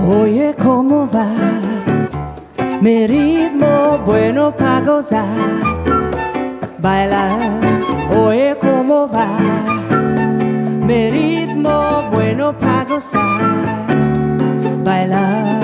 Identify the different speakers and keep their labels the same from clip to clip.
Speaker 1: Oye, ¿cómo va? Mi ritmo bueno para gozar, bailar. Oye, ¿cómo va? Mi ritmo bueno para gozar, bailar.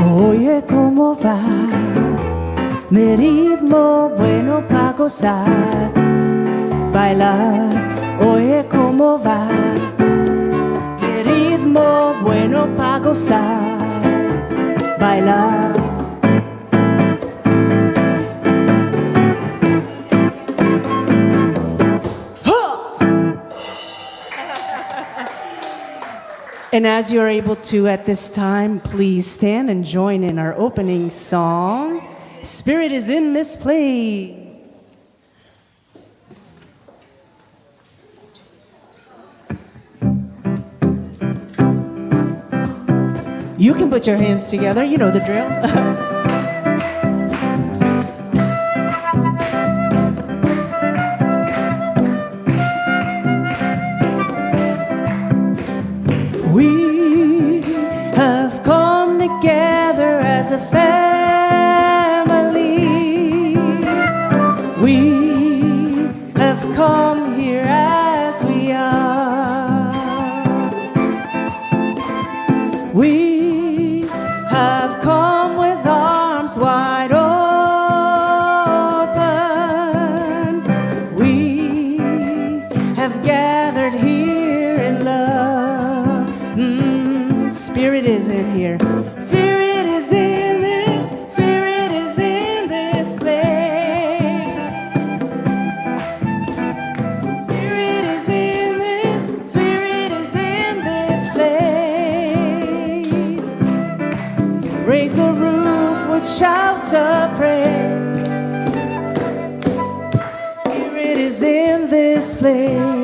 Speaker 1: Oye, ¿cómo va? Mi ritmo bueno para gozar, bailar. Oye, ¿cómo va? Mi ritmo bueno para gozar, bailar. And as you're able to at this time, please stand and join in our opening song, Spirit is in this place. You can put your hands together, you know the drill. We have come together as a family. We have come here as we are. We have come with arms wide open. We have gathered here in love. Spirit is in here. Spirit is in this. Spirit is in this place. Spirit is in this. Spirit is in this place. Raise the roof with shouts of praise. Spirit is in this place.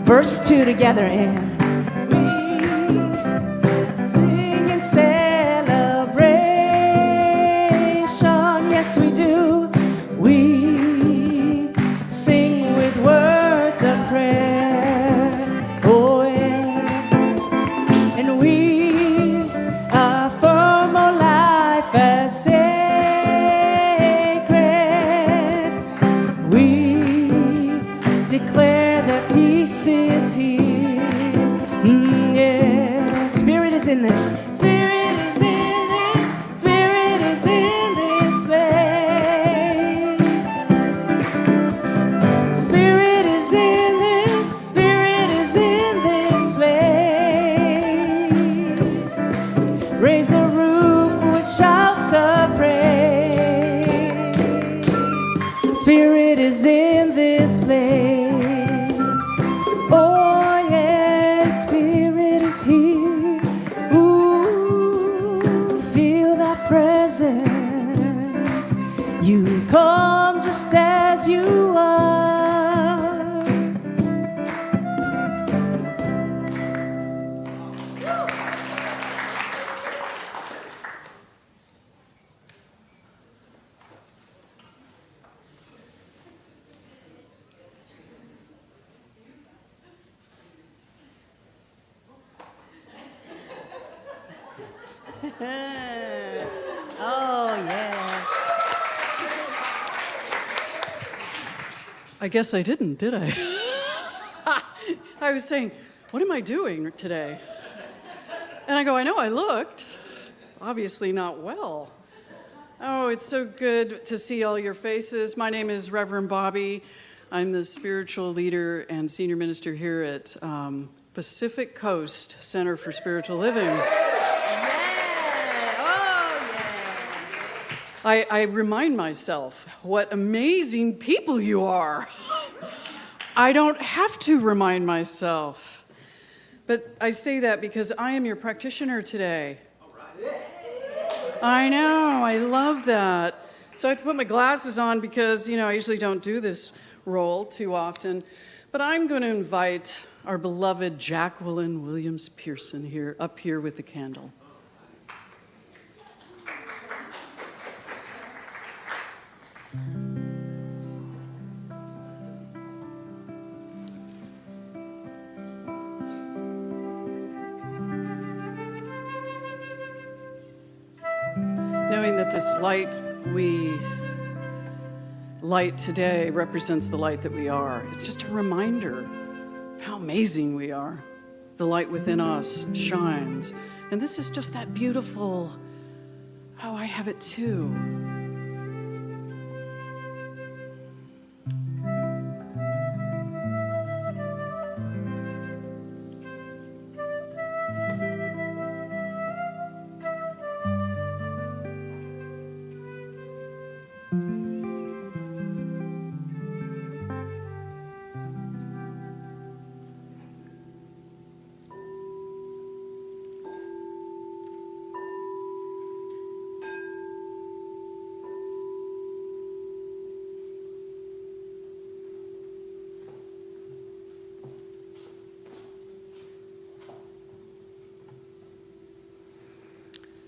Speaker 1: Verse 2 together, and we sing in celebration. Yes, we do. We sing with words of prayer. Oh, yeah. And we affirm our life as sacred. We declare that peace is here. Yeah. Spirit is in this. Spirit is in this. Spirit is in this place. Spirit is in this. Spirit is in this place. Raise the roof with shouts of praise. Spirit is in this place. Oh yeah, Spirit is here. Ooh, feel that presence. You come come just as you are. Oh, yeah.
Speaker 2: I guess I didn't, did I? I was saying, what am I doing today? And I go, I know I looked. Obviously not well. Oh, it's so good to see all your faces. My name is Reverend Bobbi. I'm the spiritual leader and senior minister here at Pacific Coast Center for Spiritual Living. I remind myself what amazing people you are. I don't have to remind myself. But I say that because I am your practitioner today. I know, I love that. So I have to put my glasses on because, I usually don't do this role too often. But I'm going to invite our beloved Jacqueline Williams Pearson up here with the candle. Knowing that this light we light today represents the light that we are. It's just a reminder of how amazing we are. The light within us shines. And this is just that beautiful, oh, I have it too.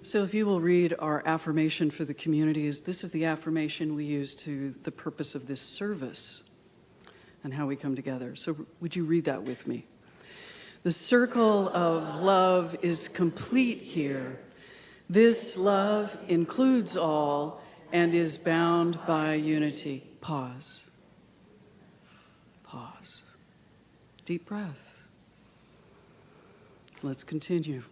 Speaker 2: So if you will read our affirmation for the communities, this is the affirmation we use to the purpose of this service and how we come together. So would you read that with me? The circle of love is complete here. This love includes all and is bound by unity. Pause. Pause. Deep breath. Let's continue.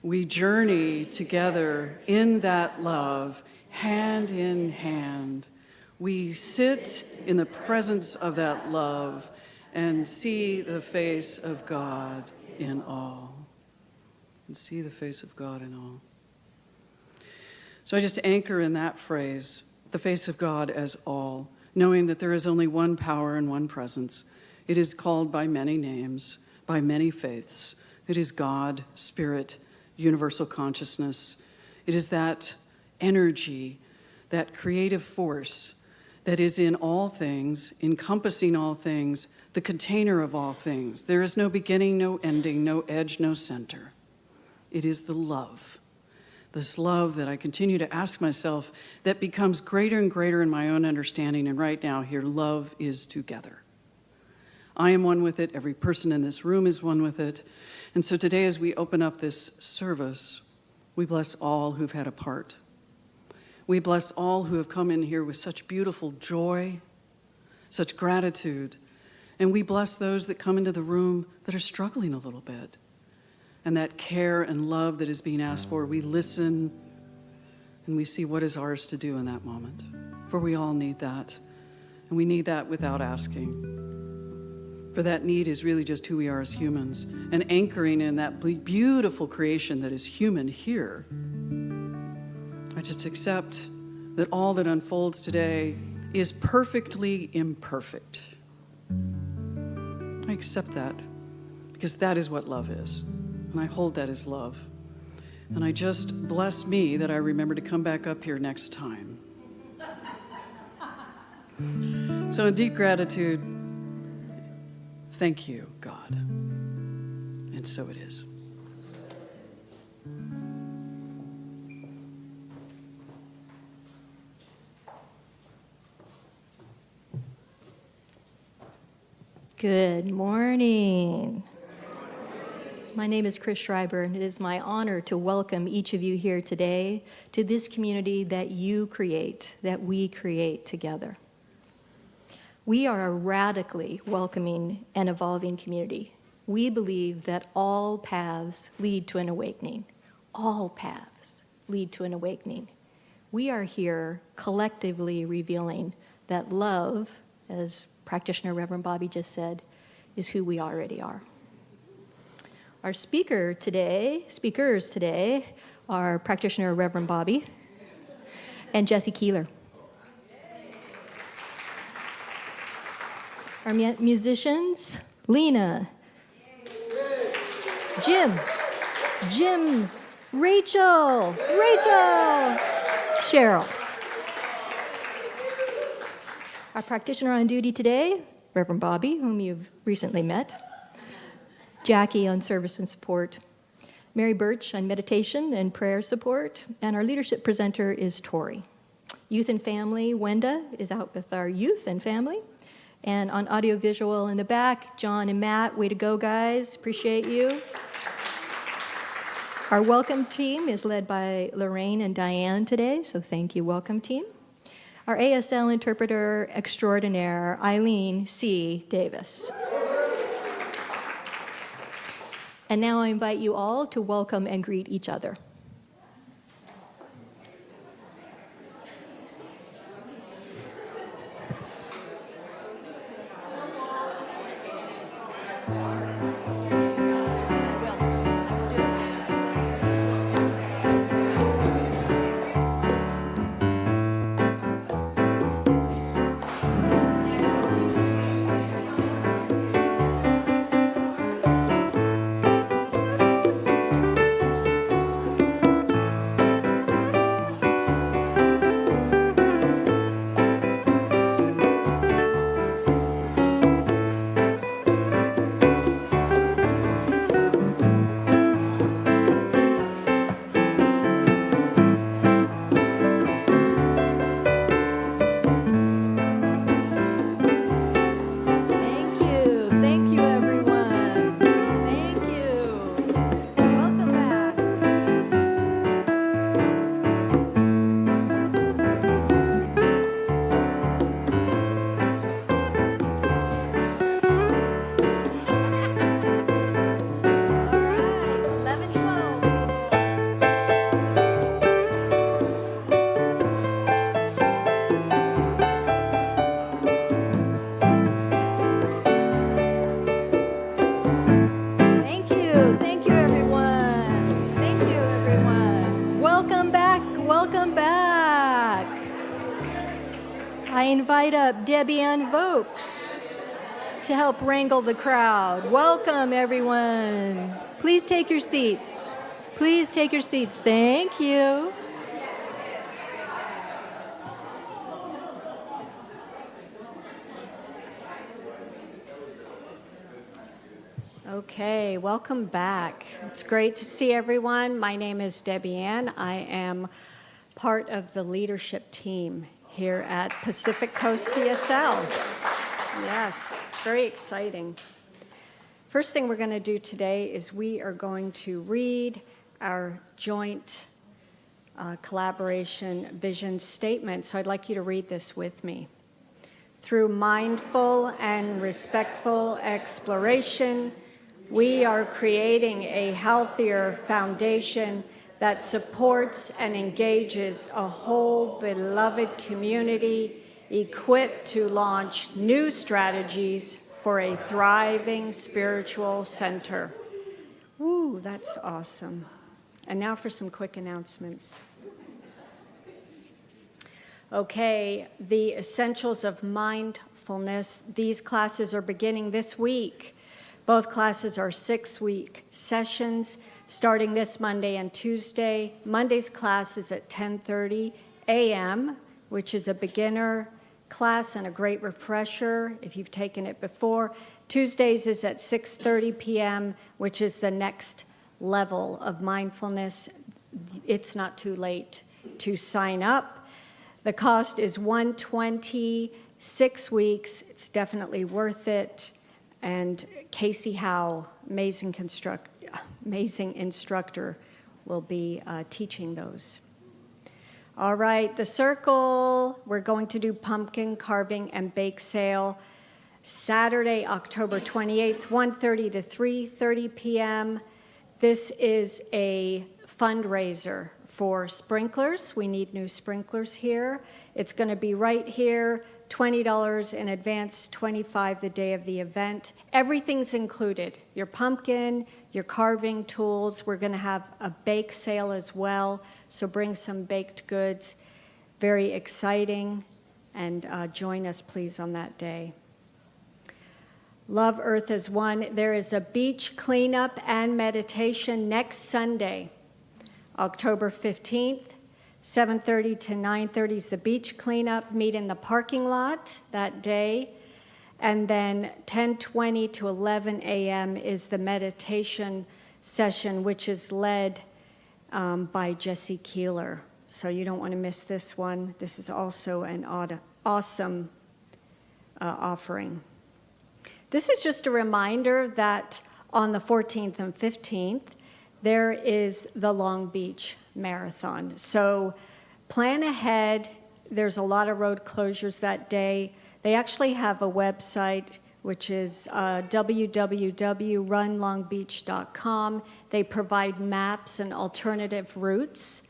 Speaker 2: We journey together in that love, hand in hand. We sit in the presence of that love and see the face of God in all. And see the face of God in all. So I just anchor in that phrase, the face of God as all, knowing that there is only one power and one presence. It is called by many names, by many faiths. It is God, Spirit, universal consciousness. It is that energy, that creative force that is in all things, encompassing all things, the container of all things. There is no beginning, no ending, no edge, no center. It is the love. This love that I continue to ask myself that becomes greater and greater in my own understanding. And right now here, love is together. I am one with it. Every person in this room is one with it. And so today, as we open up this service, we bless all who've had a part. We bless all who have come in here with such beautiful joy, such gratitude. And we bless those that come into the room that are struggling a little bit. And that care and love that is being asked for, we listen and we see what is ours to do in that moment. For we all need that. And we need that without asking. For that need is really just who we are as humans, and anchoring in that beautiful creation that is human here. I just accept that all that unfolds today is perfectly imperfect. I accept that because that is what love is, and I hold that as love. And I just bless me that I remember to come back up here next time. So in deep gratitude, thank you, God. And so it is.
Speaker 3: Good morning. My name is Chris Schreiber, and it is my honor to welcome each of you here today to this community that you create, that we create together. We are a radically welcoming and evolving community. We believe that all paths lead to an awakening. All paths lead to an awakening. We are here collectively revealing that love, as practitioner Reverend Bobbi just said, is who we already are. Our speakers today are practitioner Reverend Bobbi and Jesse Keeler. Our musicians, Lena, Jim, Rachel, Cheryl. Our practitioner on duty today, Reverend Bobbi, whom you've recently met, Jackie on service and support, Mary Birch on meditation and prayer support, and our leadership presenter is Tori. Youth and family, Wenda is out with our youth and family, and on audiovisual in the back, John and Matt, way to go, guys, appreciate you. Our welcome team is led by Lorraine and Diane today, so thank you, welcome team. Our ASL interpreter extraordinaire, Eileen C. Davis. And now I invite you all to welcome and greet each other. I invite up Debbie Ann Vokes to help wrangle the crowd. Welcome, everyone. Please take your seats. Please take your seats. Thank you.
Speaker 4: Okay, welcome back. It's great to see everyone. My name is Debbie Ann. I am part of the leadership team here at Pacific Coast CSL. Yes, very exciting. First thing we're going to do today is we are going to read our joint collaboration vision statement. So I'd like you to read this with me. Through mindful and respectful exploration, we are creating a healthier foundation that supports and engages a whole beloved community equipped to launch new strategies for a thriving spiritual center. Woo, that's awesome. And now for some quick announcements. Okay, the essentials of mindfulness. These classes are beginning this week. Both classes are 6-week sessions starting this Monday and Tuesday. Monday's class is at 10:30 a.m., which is a beginner class and a great refresher if you've taken it before. Tuesdays is at 6:30 p.m., which is the next level of mindfulness. It's not too late to sign up. The cost is $120, 6 weeks. It's definitely worth it. And Casey Howe, amazing instructor, will be teaching those. All right, the circle, we're going to do pumpkin carving and bake sale Saturday, October 28th, 1:30 to 3:30 p.m. This is a fundraiser for sprinklers. We need new sprinklers here. It's going to be right here, $20 in advance, $25 the day of the event. Everything's included, your pumpkin, your carving tools. We're going to have a bake sale as well, so bring some baked goods. Very exciting, and join us, please, on that day. Love Earth as One. There is a beach cleanup and meditation next Sunday, October 15th, 7:30 to 9:30 is the beach cleanup. Meet in the parking lot that day. And then 10:20 to 11 a.m. is the meditation session, which is led by Jesse Keeler. So you don't want to miss this one. This is also an awesome offering. This is just a reminder that on the 14th and 15th, there is the Long Beach Marathon. So plan ahead. There's a lot of road closures that day. They actually have a website, which is www.runlongbeach.com. They provide maps and alternative routes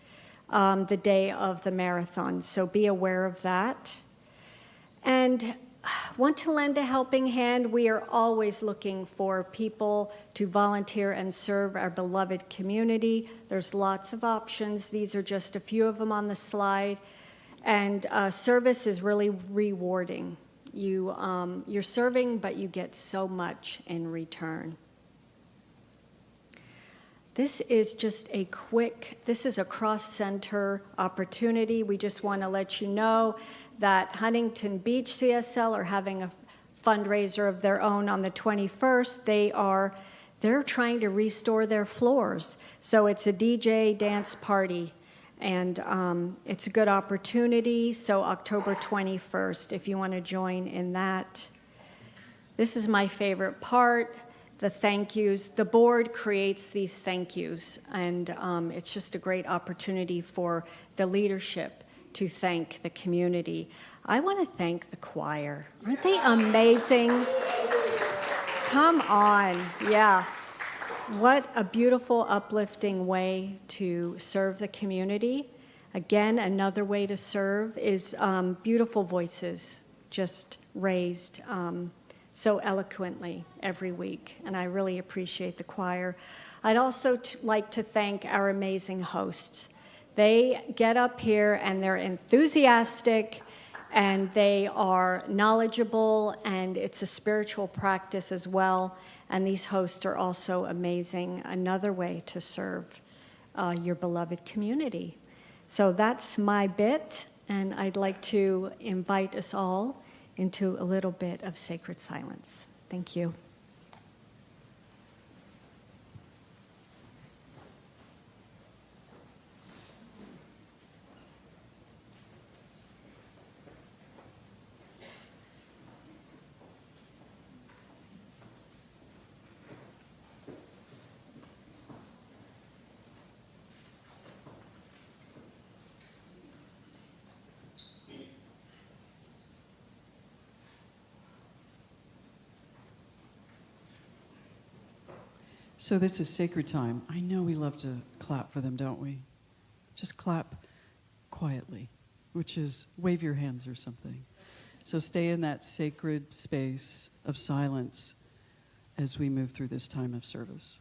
Speaker 4: the day of the marathon, so be aware of that. And want to lend a helping hand? We are always looking for people to volunteer and serve our beloved community. There's lots of options. These are just a few of them on the slide. And service is really rewarding. You're serving, but you get so much in return. This is just this is a cross-center opportunity. We just want to let you know that Huntington Beach CSL are having a fundraiser of their own on the 21st. They're trying to restore their floors. So it's a DJ dance party, and it's a good opportunity. So October 21st, if you want to join in that. This is my favorite part. The thank yous. The board creates these thank yous, and it's just a great opportunity for the leadership to thank the community. I want to thank the choir. Aren't they amazing? Come on, yeah. What a beautiful, uplifting way to serve the community. Again, another way to serve is beautiful voices just raised so eloquently every week, and I really appreciate the choir. I'd also like to thank our amazing hosts. They get up here and they're enthusiastic and they are knowledgeable, and it's a spiritual practice as well, and these hosts are also amazing. Another way to serve your beloved community. So that's my bit, and I'd like to invite us all into a little bit of sacred silence. Thank you.
Speaker 2: So this is sacred time. I know we love to clap for them, don't we? Just clap quietly, which is wave your hands or something. So stay in that sacred space of silence as we move through this time of service.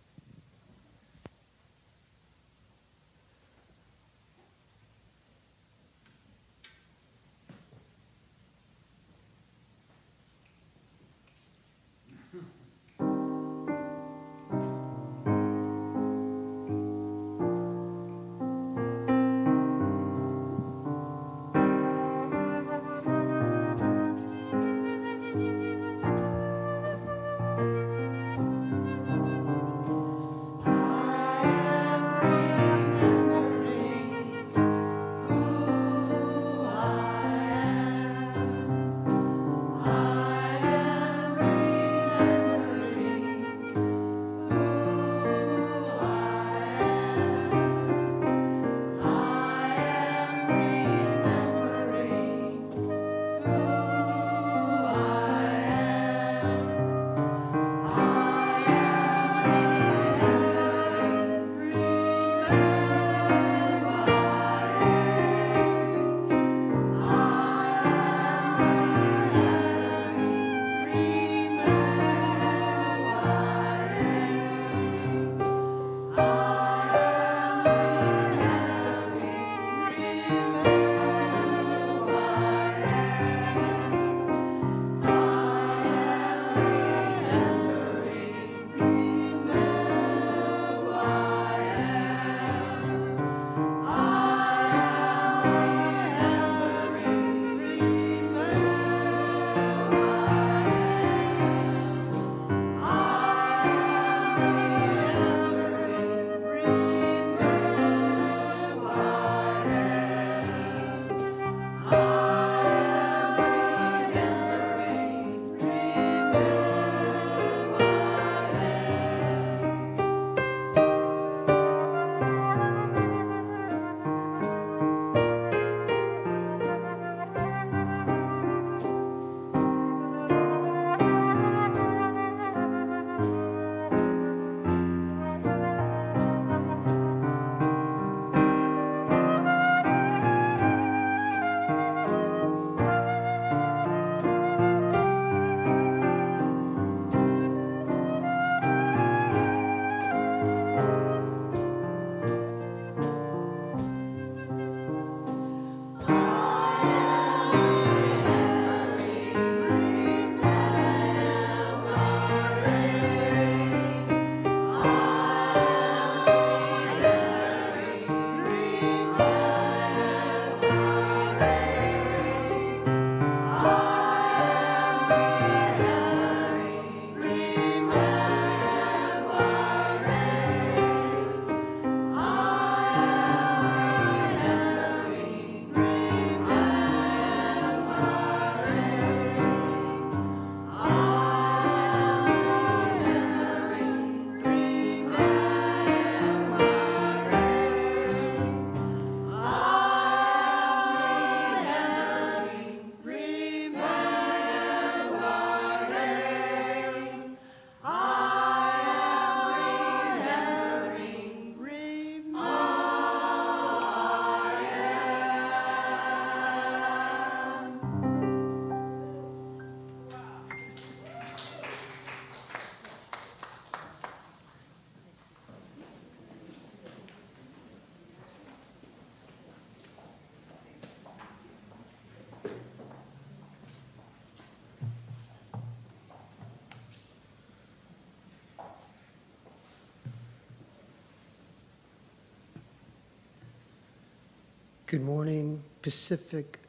Speaker 5: Good morning, Pacific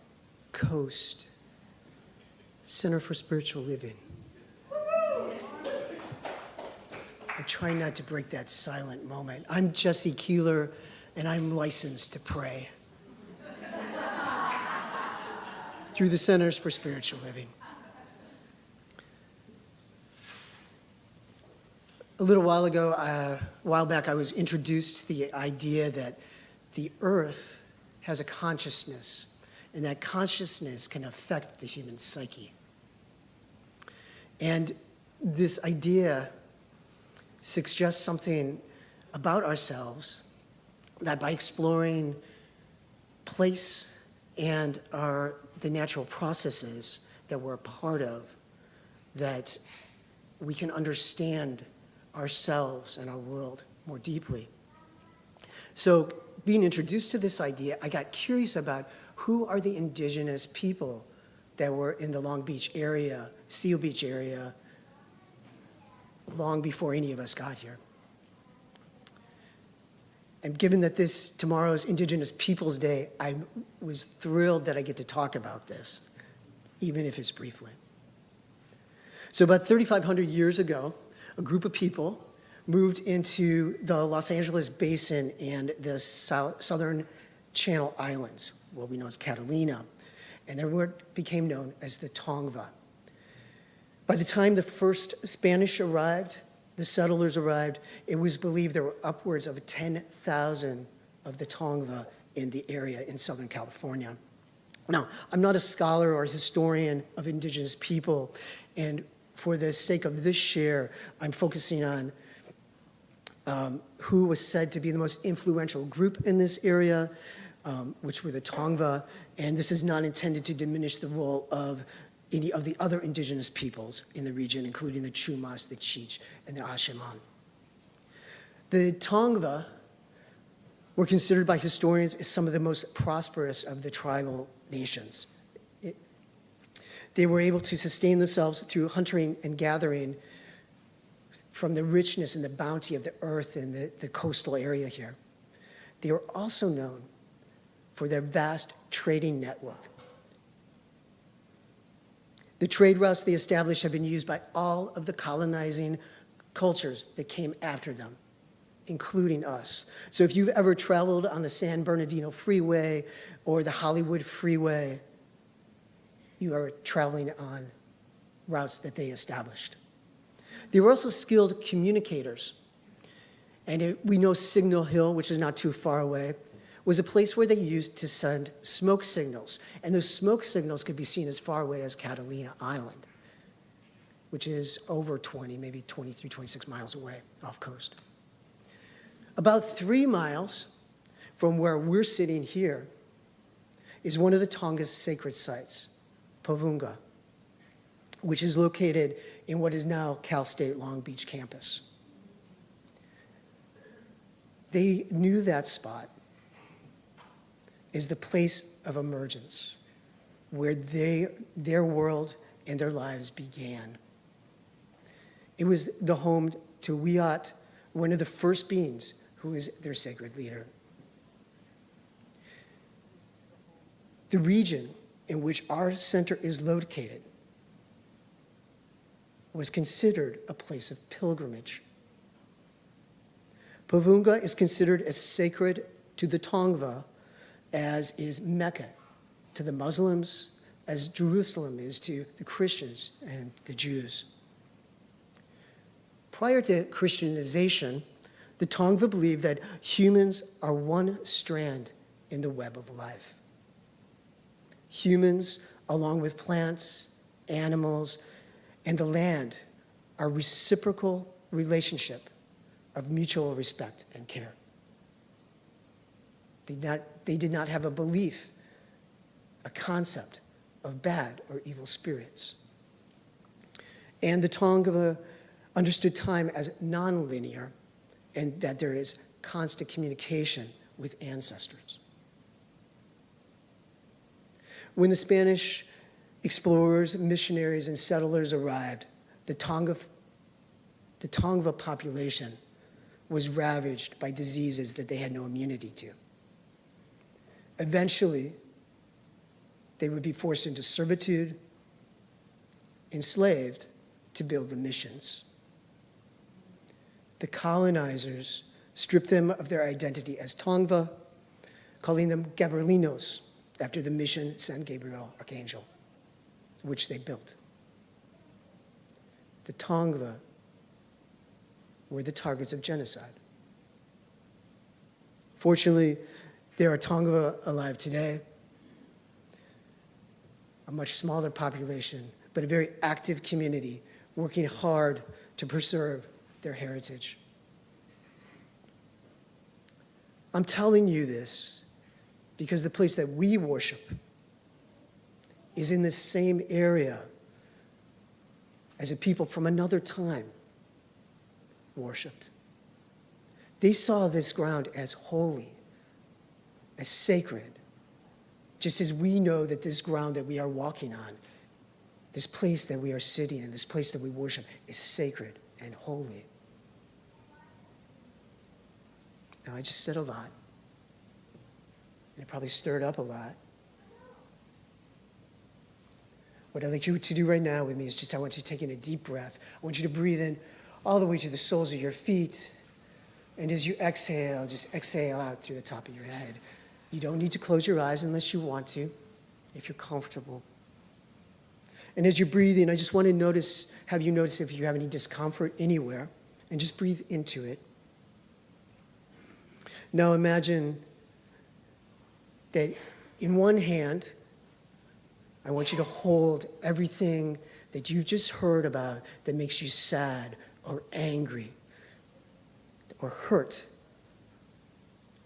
Speaker 5: Coast Center for Spiritual Living. I'm trying not to break that silent moment. I'm Jesse Keeler, and I'm licensed to pray through the Centers for Spiritual Living. A little while back, I was introduced to the idea that the earth has a consciousness, and that consciousness can affect the human psyche. And this idea suggests something about ourselves, that by exploring place and the natural processes that we're a part of, that we can understand ourselves and our world more deeply. So being introduced to this idea, I got curious about who are the indigenous people that were in the Long Beach area, Seal Beach area, long before any of us got here. And given that tomorrow's Indigenous Peoples Day, I was thrilled that I get to talk about this, even if it's briefly. So about 3,500 years ago, a group of people moved into the Los Angeles Basin and the southern Channel Islands, what we know as Catalina, and their word became known as the Tongva. By the time the first Spanish arrived, the settlers arrived, it was believed there were upwards of 10,000 of the Tongva in the area in Southern California. Now, I'm not a scholar or historian of indigenous people, and for the sake of this share, I'm focusing on who was said to be the most influential group in this area, which were the Tongva, and this is not intended to diminish the role of any of the other indigenous peoples in the region, including the Chumas, the Cheech, and the Ashaman. The Tongva were considered by historians as some of the most prosperous of the tribal nations. They were able to sustain themselves through hunting and gathering from the richness and the bounty of the earth in the coastal area here. They were also known for their vast trading network. The trade routes they established have been used by all of the colonizing cultures that came after them, including us. So if you've ever traveled on the San Bernardino Freeway or the Hollywood Freeway, you are traveling on routes that they established. They were also skilled communicators. And we know Signal Hill, which is not too far away, was a place where they used to send smoke signals. And those smoke signals could be seen as far away as Catalina Island, which is over 20, maybe 23, 26 miles away off coast. About 3 miles from where we're sitting here is one of the Tonga's sacred sites, Pavunga, which is located in what is now Cal State Long Beach campus. They knew that spot is the place of emergence, where their world and their lives began. It was the home to Wiat, one of the first beings who is their sacred leader. The region in which our center is located was considered a place of pilgrimage. Pavunga is considered as sacred to the Tongva as is Mecca to the Muslims, as Jerusalem is to the Christians and the Jews. Prior to Christianization, the Tongva believed that humans are one strand in the web of life. Humans, along with plants, animals, and the land, are reciprocal relationship of mutual respect and care. They did not have a belief, a concept of bad or evil spirits. And the Tongva understood time as non-linear and that there is constant communication with ancestors. When the Spanish explorers, missionaries, and settlers arrived, the Tongva population was ravaged by diseases that they had no immunity to. Eventually, they would be forced into servitude, enslaved to build the missions. The colonizers stripped them of their identity as Tongva, calling them Gabrielinos, after the mission San Gabriel Archangel, which they built. The Tongva were the targets of genocide. Fortunately, there are Tongva alive today, a much smaller population, but a very active community working hard to preserve their heritage. I'm telling you this because the place that we worship is in the same area as a people from another time worshiped. They saw this ground as holy, as sacred, just as we know that this ground that we are walking on, this place that we are sitting in, this place that we worship is sacred and holy. Now, I just said a lot, and it probably stirred up a lot. What I'd like you to do right now with me is just, I want you to take in a deep breath. I want you to breathe in all the way to the soles of your feet. And as you exhale, just exhale out through the top of your head. You don't need to close your eyes unless you want to, if you're comfortable. And as you're breathing, I just want to have you notice if you have any discomfort anywhere, and just breathe into it. Now imagine that in one hand, I want you to hold everything that you've just heard about that makes you sad or angry or hurt.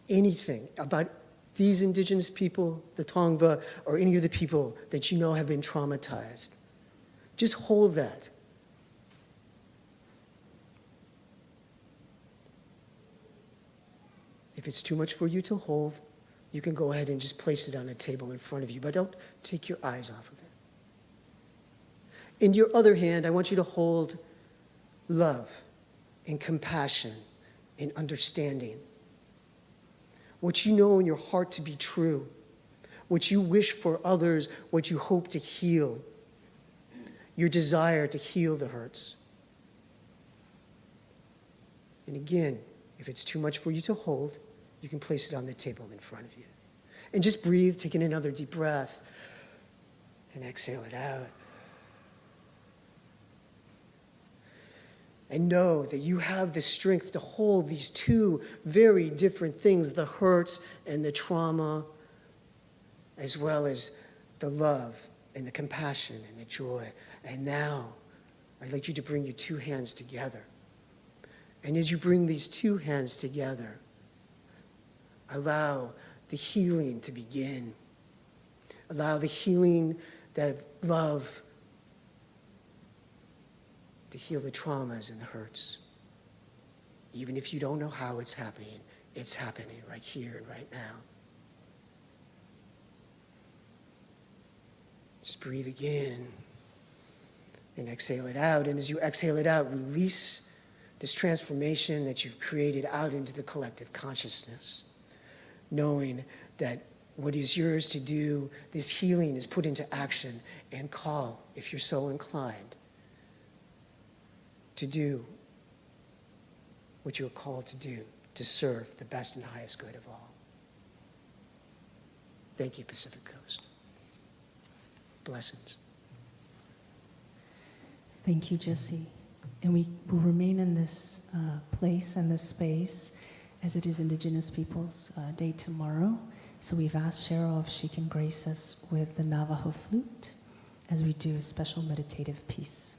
Speaker 5: Anything about these indigenous people, the Tongva, or any of the people that you know have been traumatized. Just hold that. If it's too much for you to hold, you can go ahead and just place it on a table in front of you, but don't take your eyes off of it. In your other hand, I want you to hold love and compassion and understanding. What you know in your heart to be true, what you wish for others, what you hope to heal, your desire to heal the hurts. And again, if it's too much for you to hold, you can place it on the table in front of you. And just breathe, take in another deep breath, and exhale it out. And know that you have the strength to hold these two very different things, the hurts and the trauma, as well as the love and the compassion and the joy. And now, I'd like you to bring your two hands together. And as you bring these two hands together, allow the healing to begin. Allow the healing that love to heal the traumas and the hurts. Even if you don't know how it's happening right here and right now. Just breathe again and exhale it out. And as you exhale it out, release this transformation that you've created out into the collective consciousness, knowing that what is yours to do, this healing is put into action, and call, if you're so inclined, to do what you are called to do, to serve the best and highest good of all. Thank you, Pacific Coast. Blessings.
Speaker 1: Thank you, Jesse. And we will remain in this place and this space as it is Indigenous Peoples Day tomorrow. So we've asked Cheryl if she can grace us with the Navajo flute as we do a special meditative piece.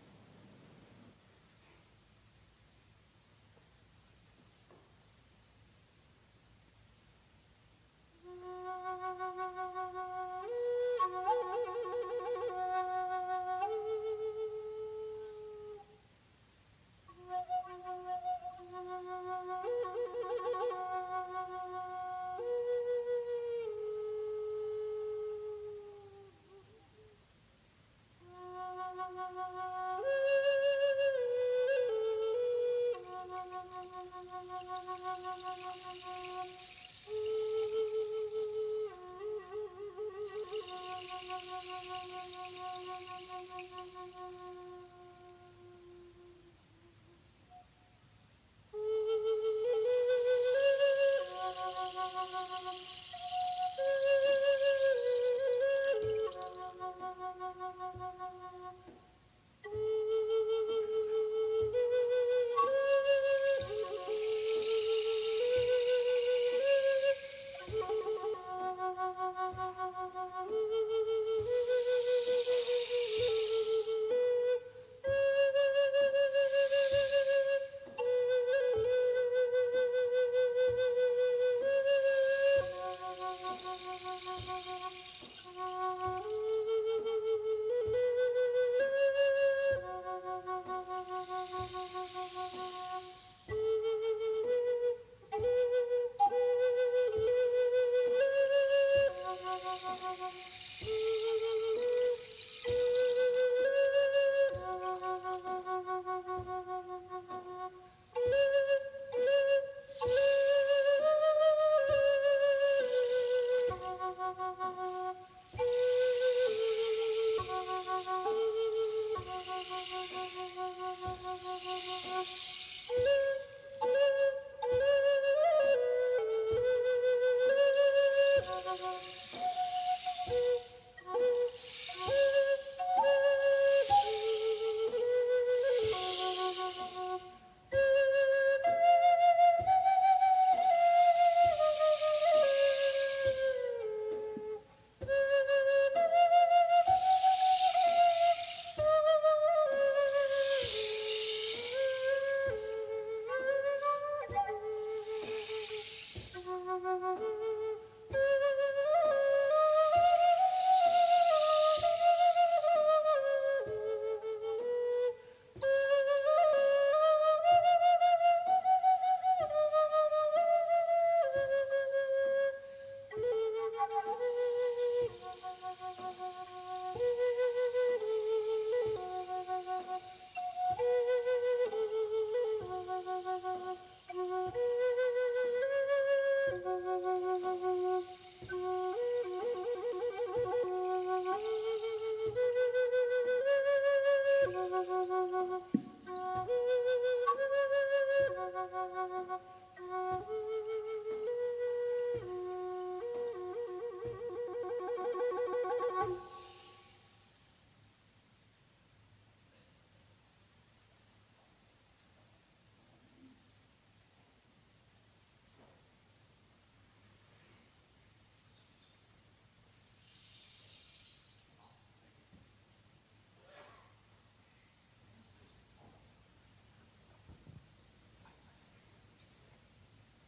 Speaker 6: Thank you.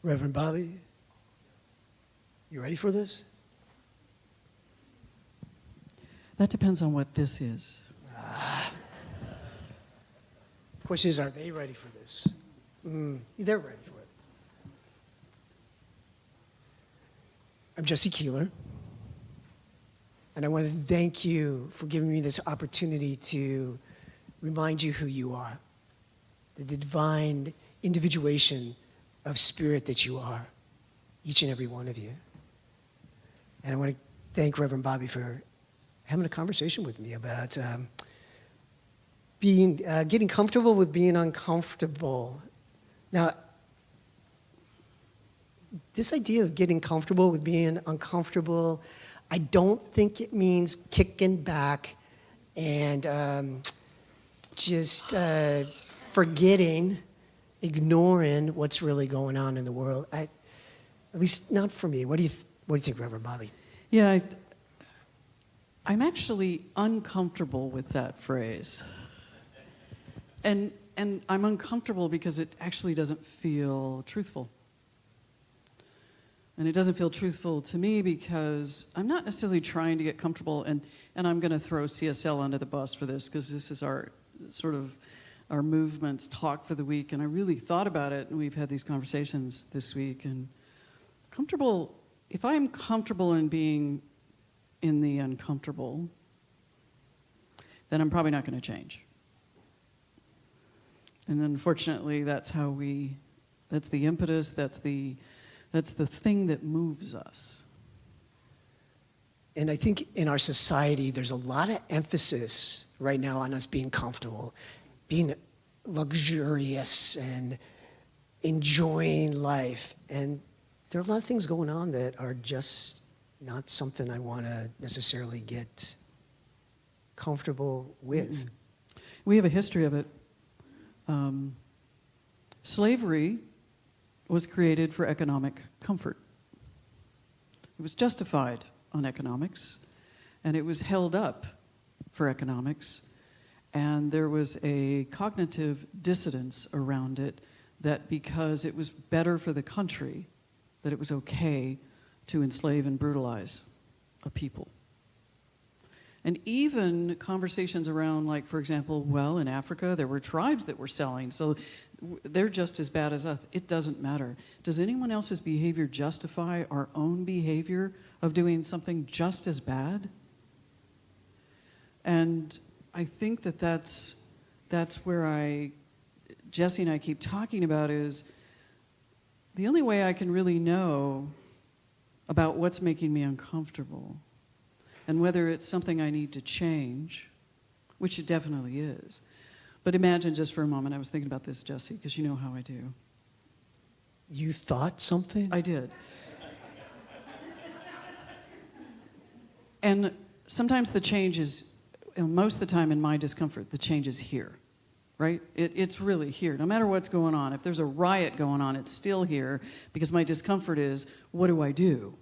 Speaker 5: Reverend Bobbi, you ready for this?
Speaker 2: That depends on what this is.
Speaker 5: Question is, are they ready for this? They're ready for it. I'm Jesse Keeler, and I want to thank you for giving me this opportunity to remind you who you are, the divine individuation of spirit that you are, each and every one of you. And I want to thank Reverend Bobbi for having a conversation with me about getting comfortable with being uncomfortable. Now, this idea of getting comfortable with being uncomfortable, I don't think it means kicking back and just forgetting, ignoring what's really going on in the world. At least not for me. What do you think, Reverend Bobbi?
Speaker 2: Yeah, I'm actually uncomfortable with that phrase. And I'm uncomfortable because it actually doesn't feel truthful. And it doesn't feel truthful to me because I'm not necessarily trying to get comfortable, and I'm going to throw CSL under the bus for this because this is our sort of our movement's talk for the week, and I really thought about it, and we've had these conversations this week. And comfortable, if I'm comfortable in being in the uncomfortable, then I'm probably not going to change. And unfortunately, that's the impetus, that's the thing that moves us.
Speaker 5: And I think in our society, there's a lot of emphasis right now on us being comfortable, being luxurious and enjoying life. And there are a lot of things going on that are just not something I want to necessarily get comfortable with.
Speaker 2: We have a history of it. Slavery was created for economic comfort. It was justified on economics, and it was held up for economics, and there was a cognitive dissonance around it that because it was better for the country, that it was okay to enslave and brutalize a people. And even conversations around, like, for example, well, in Africa, there were tribes that were selling, so they're just as bad as us. It doesn't matter. Does anyone else's behavior justify our own behavior of doing something just as bad? And I think that's where Jesse and I keep talking about is the only way I can really know about what's making me uncomfortable and whether it's something I need to change, which it definitely is. But imagine just for a moment, I was thinking about this, Jesse, because you know how I do.
Speaker 5: You thought something?
Speaker 2: I did. And sometimes the change is, most of the time in my discomfort, the change is here, right? It's really here, no matter what's going on. If there's a riot going on, it's still here because my discomfort is, what do I do?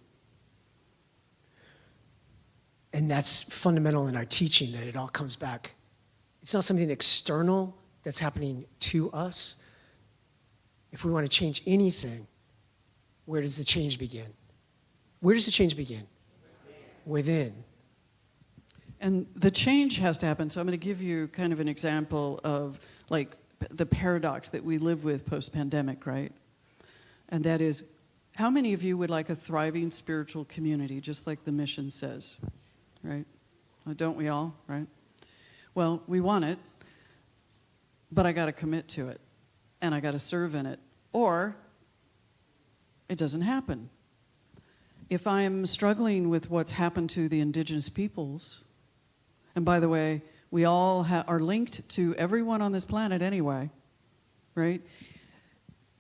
Speaker 5: And that's fundamental in our teaching, that it all comes back. It's not something external that's happening to us. If we want to change anything, where does the change begin? Where does the change begin? Within.
Speaker 2: And the change has to happen. So I'm going to give you kind of an example of like the paradox that we live with post-pandemic, right? And that is, how many of you would like a thriving spiritual community, just like the mission says? Right? Don't we all, right? Well, we want it, but I got to commit to it, and I got to serve in it, or it doesn't happen. If I'm struggling with what's happened to the indigenous peoples, and by the way, we all are linked to everyone on this planet anyway, right?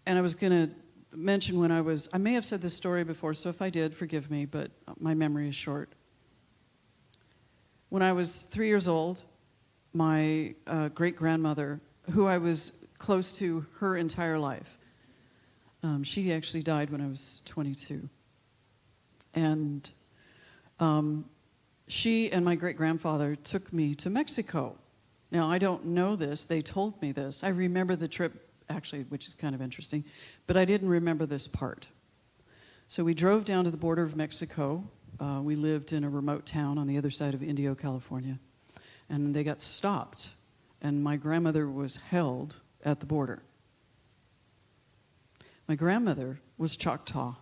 Speaker 2: And I was going to mention I may have said this story before, so if I did, forgive me, but my memory is short. When I was 3 years old, my great-grandmother, who I was close to her entire life, she actually died when I was 22. And she and my great-grandfather took me to Mexico. Now, I don't know this. They told me this. I remember the trip actually, which is kind of interesting. But I didn't remember this part. So we drove down to the border of Mexico. We lived in a remote town on the other side of Indio, California. And they got stopped. And my grandmother was held at the border. My grandmother was Choctaw.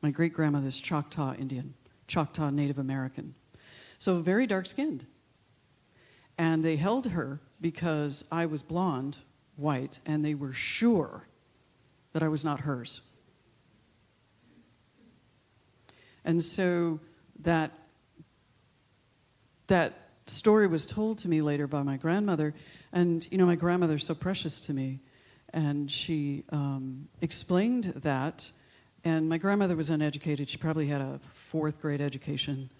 Speaker 2: My great-grandmother's Choctaw Indian, Choctaw Native American. So very dark-skinned. And they held her because I was blonde, white, and they were sure that I was not hers. And so that story was told to me later by my grandmother, and my grandmother's so precious to me, and she explained that. And my grandmother was uneducated. She probably had a 4th grade education,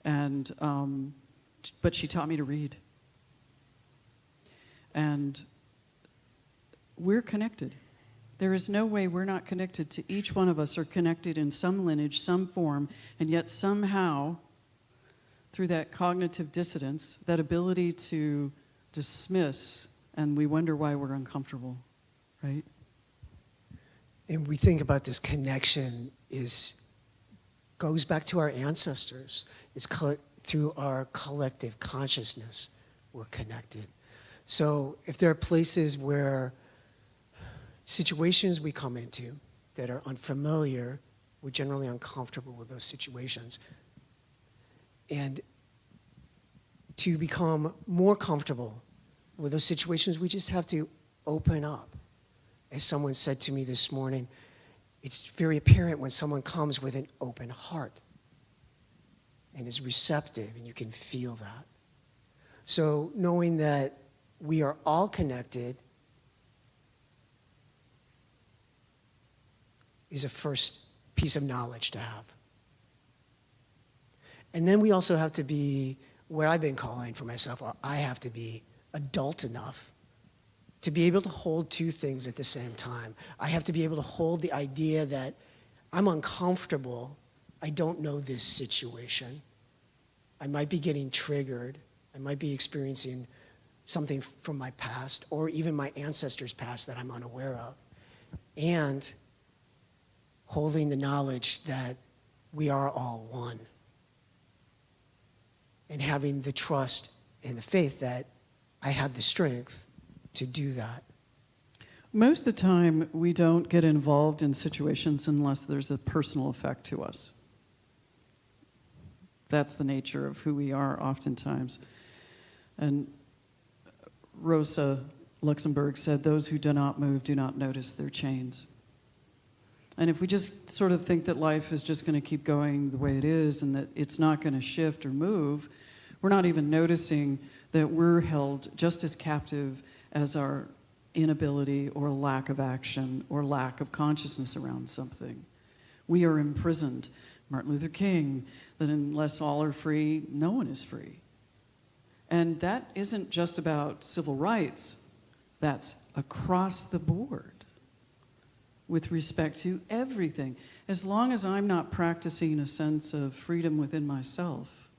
Speaker 2: but she taught me to read. And we're connected. There is no way we're not connected to each one of us are connected in some lineage, some form, and yet somehow, through that cognitive dissonance, that ability to dismiss, and we wonder why we're uncomfortable, right?
Speaker 5: And we think about this connection goes back to our ancestors. It's through our collective consciousness we're connected. So if there are places where situations we come into that are unfamiliar, we're generally uncomfortable with those situations. And to become more comfortable with those situations, we just have to open up. As someone said to me this morning, it's very apparent when someone comes with an open heart and is receptive, and you can feel that. So knowing that we are all connected is a first piece of knowledge to have. And then we also have to be, where I've been calling for myself, or I have to be adult enough to be able to hold two things at the same time. I have to be able to hold the idea that I'm uncomfortable, I don't know this situation. I might be getting triggered, I might be experiencing something from my past, or even my ancestors' past that I'm unaware of. And holding the knowledge that we are all one. And having the trust and the faith that I have the strength to do that.
Speaker 2: Most of the time, we don't get involved in situations unless there's a personal effect to us. That's the nature of who we are oftentimes. And Rosa Luxemburg said, "Those who do not move do not notice their chains." And if we just sort of think that life is just going to keep going the way it is and that it's not going to shift or move, we're not even noticing that we're held just as captive as our inability or lack of action or lack of consciousness around something. We are imprisoned. Martin Luther King, that unless all are free, no one is free. And that isn't just about civil rights, that's across the board with respect to everything. As long as I'm not practicing a sense of freedom within myself,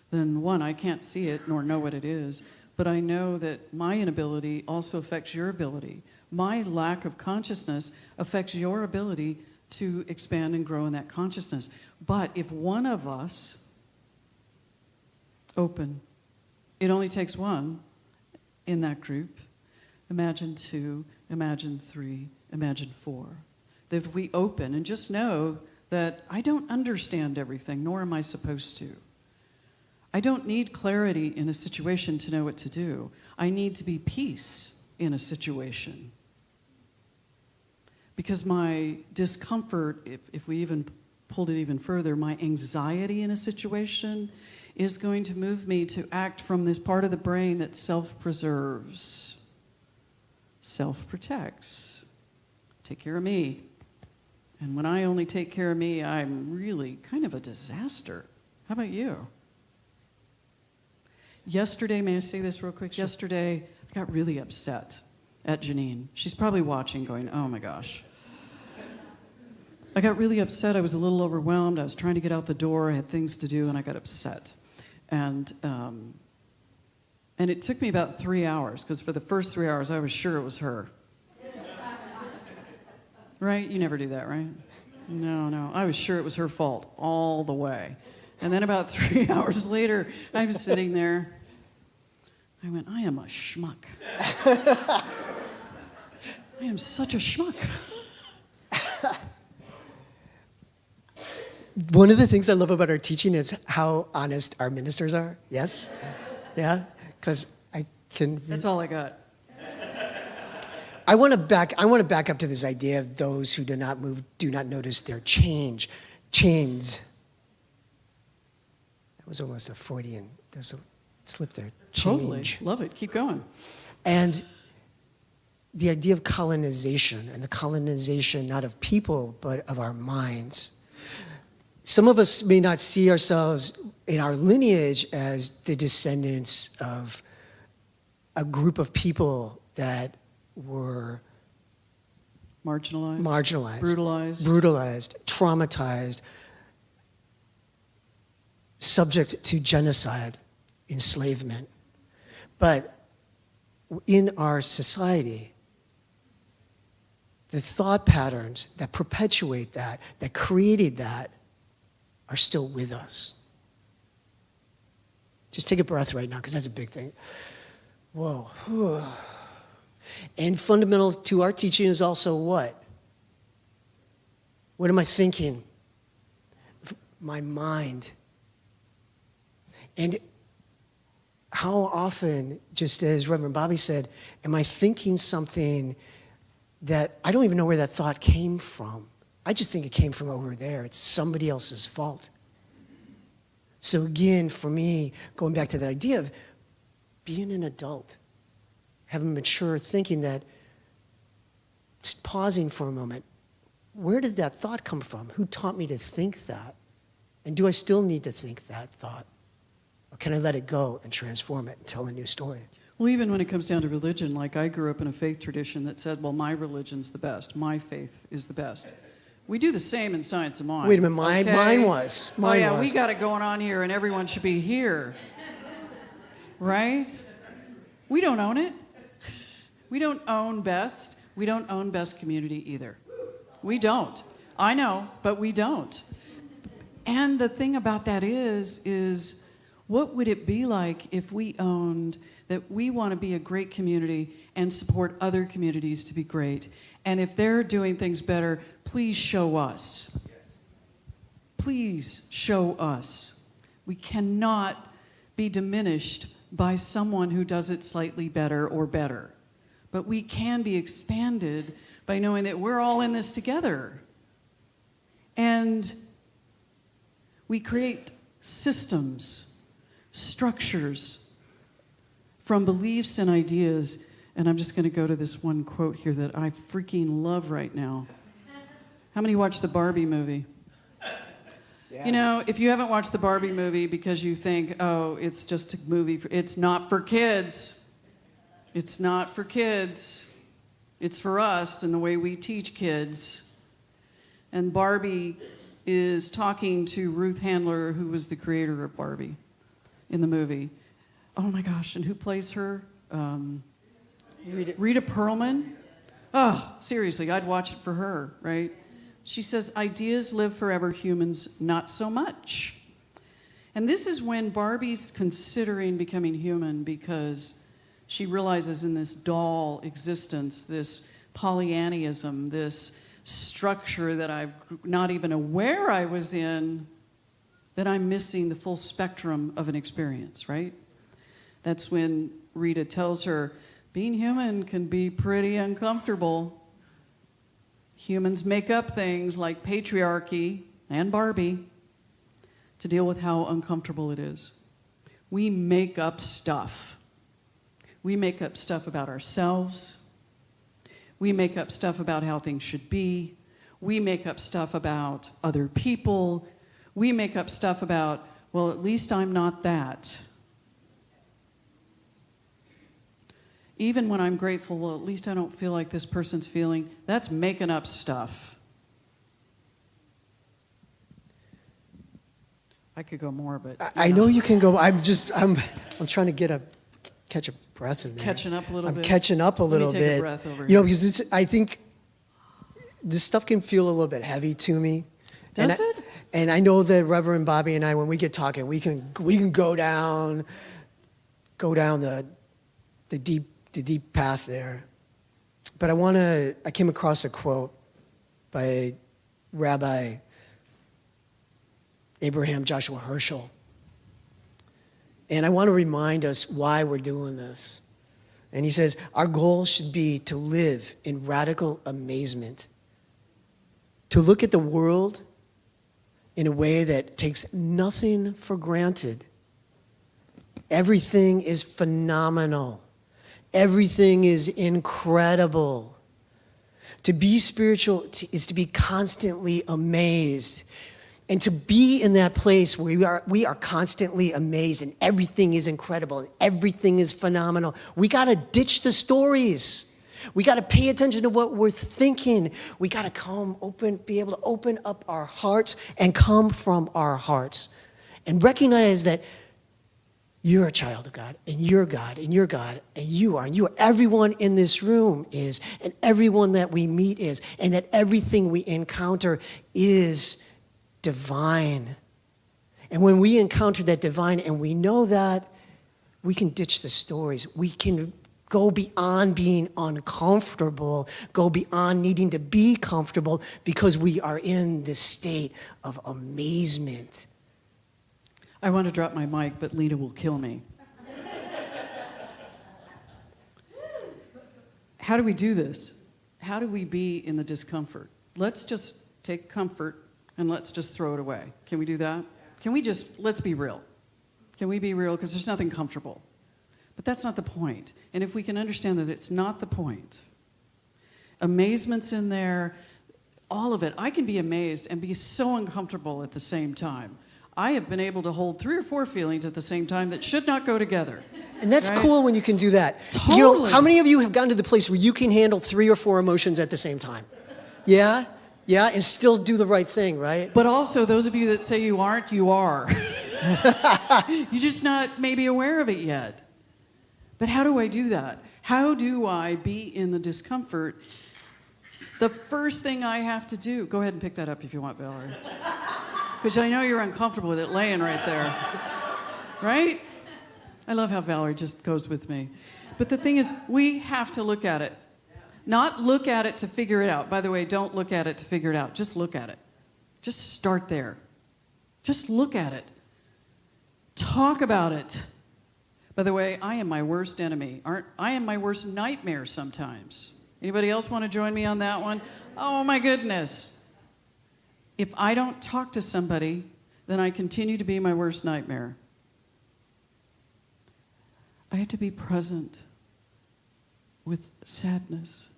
Speaker 2: then one, I can't see it nor know what it is, but I know that my inability also affects your ability. My lack of consciousness affects your ability to expand and grow in that consciousness. But if one of us open, it only takes one in that group. Imagine 2, imagine 3, imagine 4. That if we open and just know that I don't understand everything, nor am I supposed to. I don't need clarity in a situation to know what to do. I need to be peace in a situation. Because my discomfort, if we even pulled it even further, my anxiety in a situation is going to move me to act from this part of the brain that self-preserves, self-protects. Take care of me. And when I only take care of me, I'm really kind of a disaster. How about you? Yesterday, may I say this real quick? Sure. Yesterday, I got really upset at Janine. She's probably watching going, oh my gosh. I got really upset. I was a little overwhelmed. I was trying to get out the door. I had things to do, and I got upset. And And it took me about 3 hours, because for the first 3 hours, I was sure it was her. Right? You never do that, right? No. I was sure it was her fault all the way. And then about 3 hours later, I was sitting there. I went, I am a schmuck. I am such a schmuck.
Speaker 5: One of the things I love about our teaching is how honest our ministers are. Yes? Yeah? Because I can...
Speaker 2: That's all I got.
Speaker 5: I want to back up to this idea of those who do not move, do not notice their chains. That was almost a Freudian. There's a slip there.
Speaker 2: Totally.
Speaker 5: Change.
Speaker 2: Love it. Keep going.
Speaker 5: And the idea of colonization, and the colonization not of people, but of our minds. Some of us may not see ourselves in our lineage as the descendants of a group of people that were
Speaker 2: Marginalized.
Speaker 5: brutalized, traumatized, subject to genocide, enslavement. But in our society, the thought patterns that perpetuate that created that, are still with us. Just take a breath right now, because that's a big thing. Whoa. And fundamental to our teaching is also what? What am I thinking? My mind. And how often, just as Reverend Bobby said, am I thinking something that I don't even know where that thought came from? I just think it came from over there. It's somebody else's fault. So again, for me, going back to that idea of being an adult, having mature thinking, that just pausing for a moment, where did that thought come from? Who taught me to think that? And do I still need to think that thought? Or can I let it go and transform it and tell a new story?
Speaker 2: Well, even when it comes down to religion, like I grew up in a faith tradition that said, well, my religion's the best. My faith is the best. We do the same in Science of Mind.
Speaker 5: Wait a minute, mine was.
Speaker 2: We got it going on here, and everyone should be here. Right? We don't own it. We don't own best. We don't own best community either. We don't. I know, but we don't. And the thing about that is what would it be like if we owned that we want to be a great community and support other communities to be great? And if they're doing things better, please show us. Please show us. We cannot be diminished by someone who does it slightly better or better. But we can be expanded by knowing that we're all in this together. And we create systems, structures from beliefs and ideas. And I'm just going to go to this one quote here that I freaking love right now. How many watched the Barbie movie? Yeah. You know, if you haven't watched the Barbie movie because you think, oh, it's just a movie, it's not for kids. It's not for kids. It's for us and the way we teach kids. And Barbie is talking to Ruth Handler, who was the creator of Barbie in the movie. Oh my gosh, and who plays her? Rita Perlman. Oh, seriously, I'd watch it for her, right? She says, ideas live forever, humans not so much. And this is when Barbie's considering becoming human, because she realizes in this doll existence, this Pollyannism, this structure that I'm not even aware I was in, that I'm missing the full spectrum of an experience, right? That's when Rita tells her, being human can be pretty uncomfortable. Humans make up things like patriarchy and Barbie to deal with how uncomfortable it is. We make up stuff. We make up stuff about ourselves. We make up stuff about how things should be. We make up stuff about other people. We make up stuff about, well, at least I'm not that. Even when I'm grateful, well, at least I don't feel like this person's feeling. That's making up stuff. I could go more, but
Speaker 5: I know you can go. I'm trying to get a catch a breath in there.
Speaker 2: Catching up a little bit.
Speaker 5: I'm catching up a little
Speaker 2: Let me take
Speaker 5: bit.
Speaker 2: a breath over
Speaker 5: You know,
Speaker 2: here.
Speaker 5: because I think this stuff can feel a little bit heavy to me.
Speaker 2: Does it?
Speaker 5: And I know that Reverend Bobbi and I, when we get talking, we can go down the deep path there. But I came across a quote by Rabbi Abraham Joshua Herschel. And I want to remind us why we're doing this. And he says, our goal should be to live in radical amazement, to look at the world in a way that takes nothing for granted. Everything is phenomenal. Everything is incredible. To be spiritual is to be constantly amazed. And to be in that place where we are constantly amazed and everything is incredible and everything is phenomenal. We got to ditch the stories. We got to pay attention to what we're thinking. We got to be able to open up our hearts and come from our hearts and recognize that you're a child of God, and you're God, and you're God, and you are. Everyone in this room is, and everyone that we meet is, and that everything we encounter is divine. And when we encounter that divine and we know that, we can ditch the stories. We can go beyond being uncomfortable, go beyond needing to be comfortable because we are in this state of amazement.
Speaker 2: I want to drop my mic, but Lita will kill me. How do we do this? How do we be in the discomfort? Let's just take comfort and let's just throw it away. Can we do that? Let's be real. Can we be real? Because there's nothing comfortable. But that's not the point. And if we can understand that it's not the point, amazement's in there, all of it. I can be amazed and be so uncomfortable at the same time. I have been able to hold 3 or 4 feelings at the same time that should not go together.
Speaker 5: And that's
Speaker 2: right?
Speaker 5: cool when you can do that.
Speaker 2: Totally.
Speaker 5: You know, how many of you have gotten to the place where you can handle 3 or 4 emotions at the same time? Yeah? Yeah, and still do the right thing, right?
Speaker 2: But also, those of you that say you aren't, you are. You're just not maybe aware of it yet. But how do I do that? How do I be in the discomfort? The first thing I have to do, go ahead and pick that up if you want, Valerie. Because I know you're uncomfortable with it laying right there. Right? I love how Valerie just goes with me. But the thing is, we have to look at it. Not look at it to figure it out. By the way, don't look at it to figure it out. Just look at it. Just start there. Just look at it. Talk about it. By the way, I am my worst enemy. I am my worst nightmare sometimes. Anybody else want to join me on that one? Oh my goodness. If I don't talk to somebody, then I continue to be my worst nightmare. I have to be present with sadness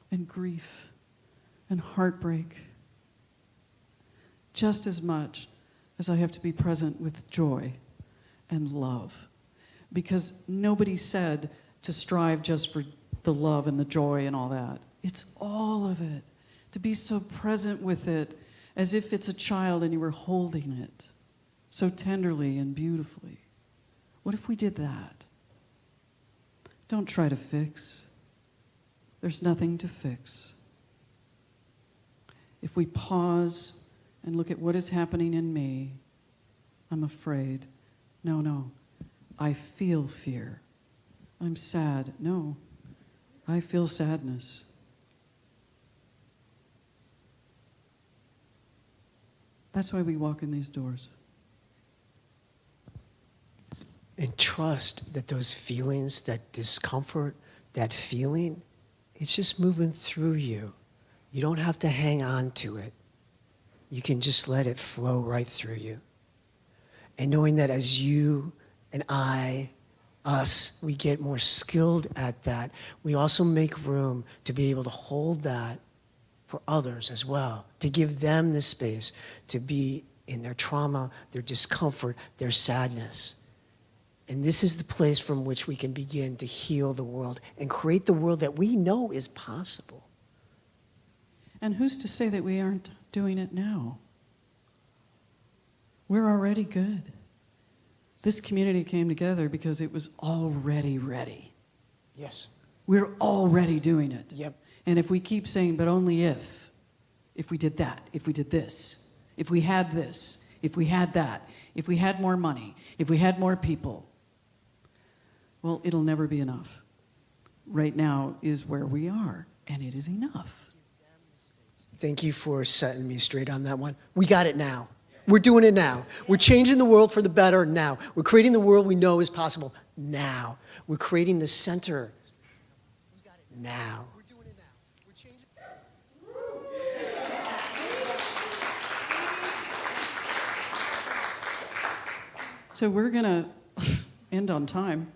Speaker 2: and grief and heartbreak just as much as I have to be present with joy and love. Because nobody said to strive just for the love and the joy and all that. It's all of it. To be so present with it as if it's a child and you were holding it so tenderly and beautifully. What if we did that? Don't try to fix. There's nothing to fix. If we pause and look at what is happening in me, I'm afraid. No. I feel fear. I'm sad. No, I feel sadness. That's why we walk in these doors.
Speaker 5: And trust that those feelings, that discomfort, that feeling, it's just moving through you. You don't have to hang on to it. You can just let it flow right through you. And knowing that as you and us, we get more skilled at that, we also make room to be able to hold that for others as well, to give them the space to be in their trauma, their discomfort, their sadness. And this is the place from which we can begin to heal the world and create the world that we know is possible.
Speaker 2: And who's to say that we aren't doing it now? We're already good. This community came together because it was already ready.
Speaker 5: Yes.
Speaker 2: We're already doing it.
Speaker 5: Yep.
Speaker 2: And if we keep saying, but only if we did that, if we did this, if we had this, if we had that, if we had more money, if we had more people, well, it'll never be enough. Right now is where we are, and it is enough.
Speaker 5: Thank you for setting me straight on that one. We got it now. We're doing it now. We're changing the world for the better now. We're creating the world we know is possible now. We're creating the center now. We're doing it now. We're changing.
Speaker 2: So we're going to end on time.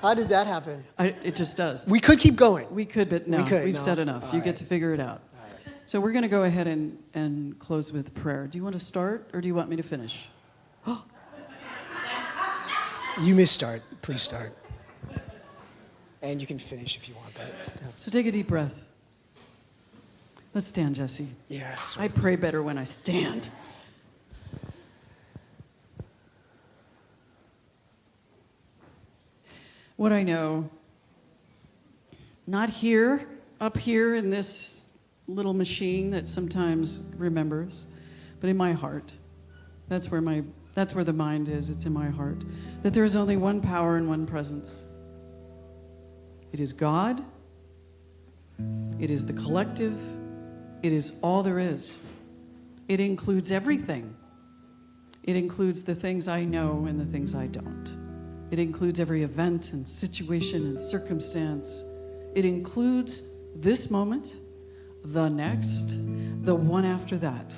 Speaker 5: How did that happen?
Speaker 2: It just does.
Speaker 5: We could keep going.
Speaker 2: We could, but no, we've said enough. You get to figure it out. So we're going to go ahead and close with prayer. Do you want to start, or do you want me to finish?
Speaker 5: You may start. Please start. And you can finish if you want. But
Speaker 2: So take a deep breath. Let's stand, Jesse.
Speaker 5: yeah.
Speaker 2: I pray better when I stand. What I know, not here, up here in this little machine that sometimes remembers, but in my heart. That's where the mind is. It's in my heart. That there is only one power and one presence. It is God. It is the collective. It is all there is. It includes everything. It includes the things I know and the things I don't. It includes every event and situation and circumstance. It includes this moment, the next, the one after that.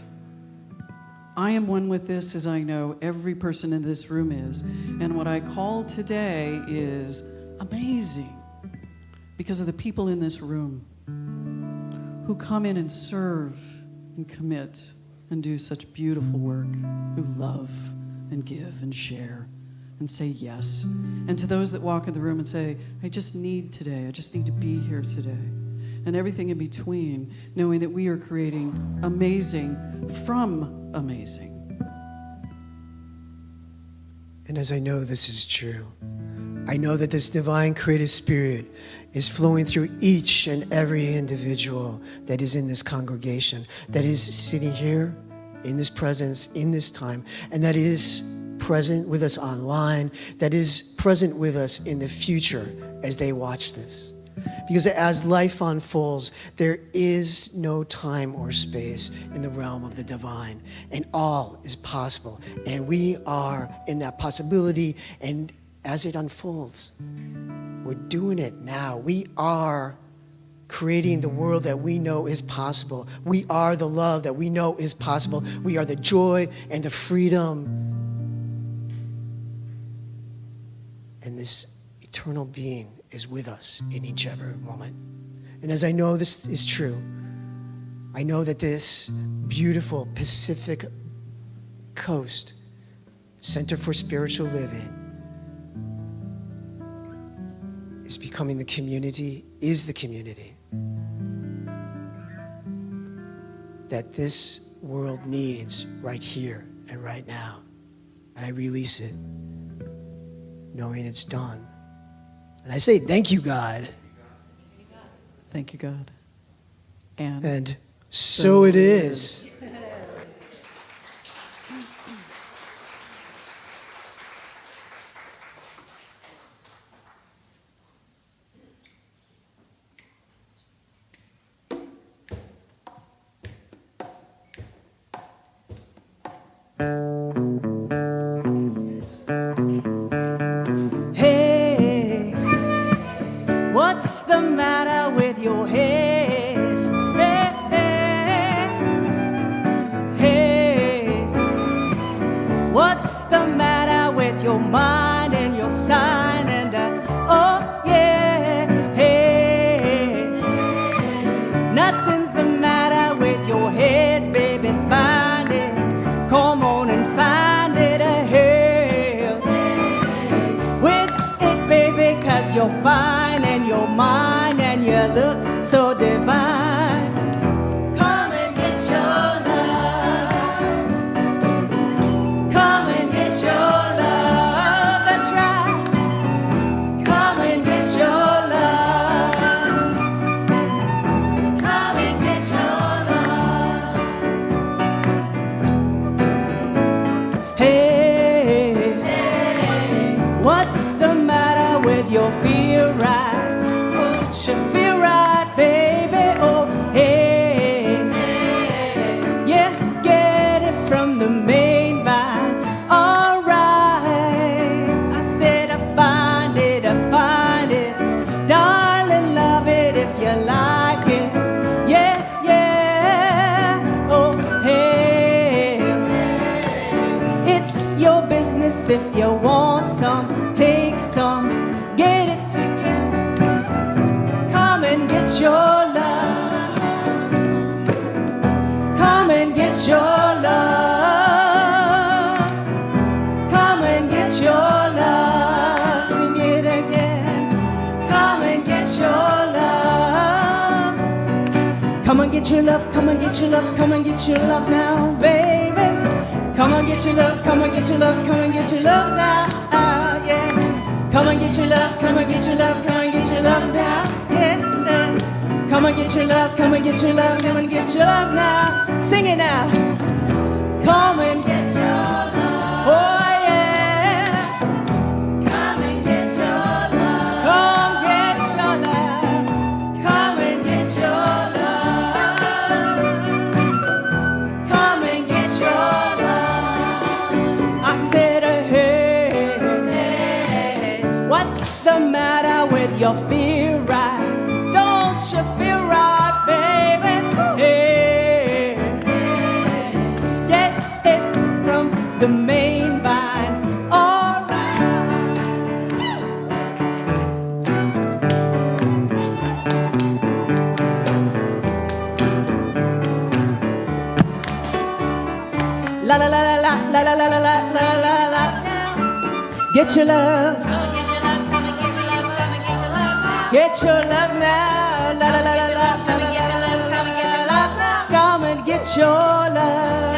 Speaker 2: I am one with this, as I know every person in this room is. And what I call today is amazing because of the people in this room who come in and serve and commit and do such beautiful work, who love and give and share and say yes. And to those that walk in the room and say, I just need today, I just need to be here today. And everything in between, knowing that we are creating amazing from amazing.
Speaker 5: And as I know this is true, I know that this divine creative spirit is flowing through each and every individual that is in this congregation, that is sitting here in this presence, in this time, and that is present with us online, that is present with us in the future as they watch this. Because as life unfolds, there is no time or space in the realm of the divine, and all is possible. And we are in that possibility, and as it unfolds, we're doing it now. We are creating the world that we know is possible. We are the love that we know is possible. We are the joy and the freedom. And this eternal being is with us in each every moment. And as I know this is true, I know that this beautiful Pacific Coast Center for Spiritual Living is becoming the community, is the community that this world needs right here and right now. And I release it, knowing it's done. And I say, thank you, God.
Speaker 2: Thank you, God.
Speaker 5: And so it is.
Speaker 6: Hey, what's the matter with your head? Hey, hey, what's the matter with your mind and your sign? And oh yeah, hey, nothing's the matter with your head, baby. Find it, come on and find it. Hell with it, baby, 'cause you're fine and you're mine and you look so divine. Come and get your love. you'll feel right. Won't you feel right, baby? Oh, hey. Yeah, get it from the main vine. All right. I said I find it, darling, love it if you like it. Yeah, yeah. Oh, hey. It's your business if you want some, take some, get it together. Come and get your love. Come and get your love. Come and get your love. Sing it again. Come and get your love. Come and get your love, come and get your love, come and get your love now, baby. Come and get your love, come and get your love, come and get your love now, yeah. Come and get your love, come and get your love, come and get your love now, yeah. Come and get your love, come and get your love, come and get your love now. Sing it now. Come and get your love. Oh yeah. Come and get your love. Come get your love. Come and get your love. Come and get your love. I said, hey, what's the matter with your fear, right? Don't you feel right, baby? Hey, get it from the main vine. All right. La la la la la la la la la la la la. Get your love. Get your love now, la la la la la, la la la la, come and get your love.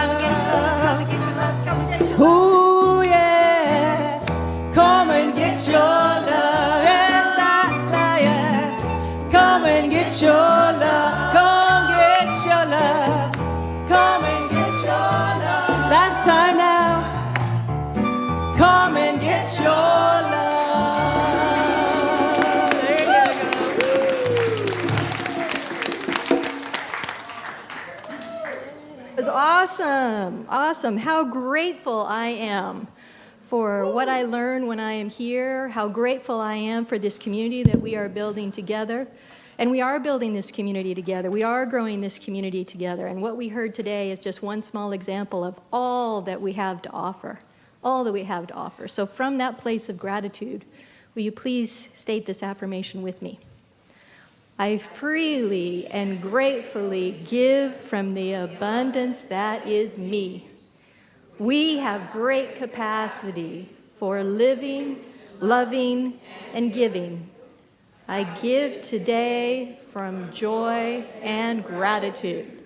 Speaker 6: Ooh yeah, come and get your love, yeah, la la yeah. Come and get your love, come get your love, come and get your love. Last time now, come and get your love.
Speaker 3: Awesome, awesome. How grateful I am for what I learn when I am here, how grateful I am for this community that we are building together. And we are building this community together. We are growing this community together. And what we heard today is just one small example of all that we have to offer, all that we have to offer. So from that place of gratitude, will you please state this affirmation with me? I freely and gratefully give from the abundance that is me. We have great capacity for living, loving, and giving. I give today from joy and gratitude.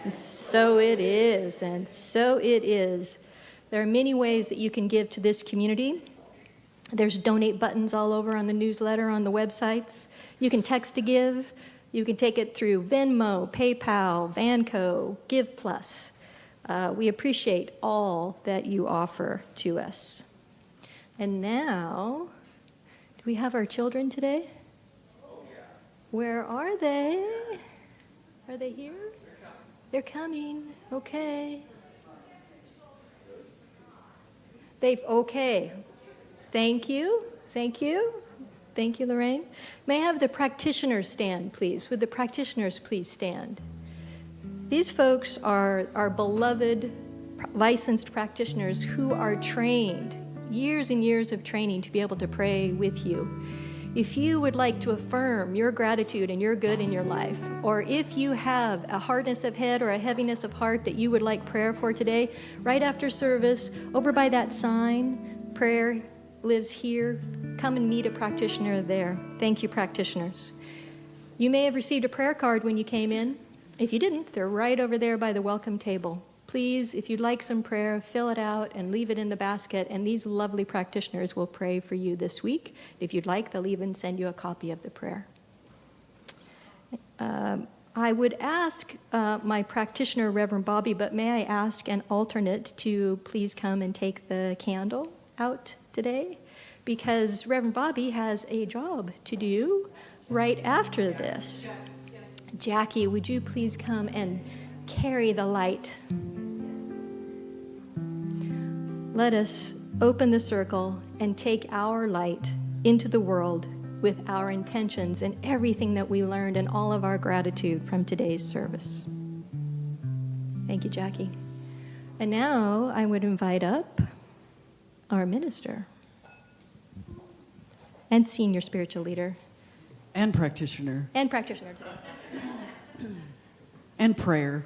Speaker 3: And so it is, and so it is. There are many ways that you can give to this community. There's donate buttons all over on the newsletter, on the websites. You can text to give. You can take it through Venmo, PayPal, Vanco, Give Plus. We appreciate all that you offer to us. And now, do we have our children today? Oh, yeah. Where are they? Are they here? They're coming. Okay. Okay. Thank you. Thank you. Thank you, Lorraine. May I have the practitioners stand, please? Would the practitioners please stand? These folks are our beloved licensed practitioners who are trained, years and years of training to be able to pray with you. If you would like to affirm your gratitude and your good in your life, or if you have a hardness of head or a heaviness of heart that you would like prayer for today, right after service, over by that sign, prayer lives here. Come and meet a practitioner there. Thank you, practitioners. You may have received a prayer card when you came in. If you didn't, they're right over there by the welcome table. Please, if you'd like some prayer, fill it out and leave it in the basket, and these lovely practitioners will pray for you this week. If you'd like, they'll even send you a copy of the prayer. I would ask my practitioner, Reverend Bobbi, but may I ask an alternate to please come and take the candle out today? because Reverend Bobbi has a job to do right after this. Jackie, would you please come and carry the light? Let us open the circle and take our light into the world with our intentions and everything that we learned and all of our gratitude from today's service. Thank you, Jackie. And now I would invite up our minister and senior spiritual leader.
Speaker 2: And practitioner.
Speaker 3: And practitioner today.
Speaker 2: And prayer.